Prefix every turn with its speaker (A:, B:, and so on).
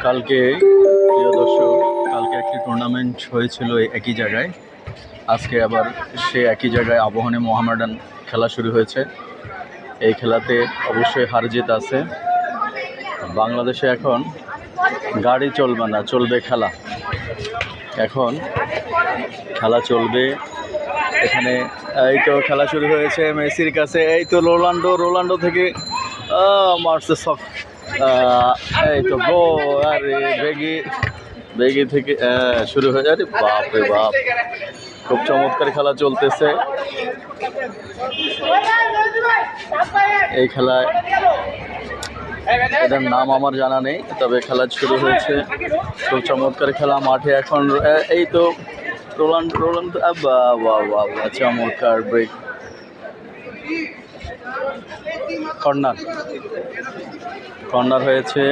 A: কালকে প্রিয় দর্শক, কালকে একটি টুর্নামেন্ট হয়েছিল একই জায়গায়। আজকে আবার সে একই জায়গায় আবাহনী মোহামেডান খেলা শুরু হয়েছে। এই খেলাতে অবশ্যই হার জিত আছে। বাংলাদেশে এখন গাড়ি চলবে না, চলবে খেলা। এখন খেলা চলবে এখানে। এই তো খেলা শুরু হয়েছে মেসির কাছে। এই তো রোনাল্ডো থেকে মারছে শক। এই তো গো, আরে বেগি থেকে শুরু হয়ে যায়। বাপ রে বাপ, খুব চমৎকার খেলা চলতেছে এই খেলায়। এটার নাম আমার জানা নেই, তবে খেলা শুরু হয়েছে। খুব চমৎকার খেলা মাঠে এখন। এই তো রোনাল্ডো চমৎকার ব্রেক, কর্নার হয়েছে।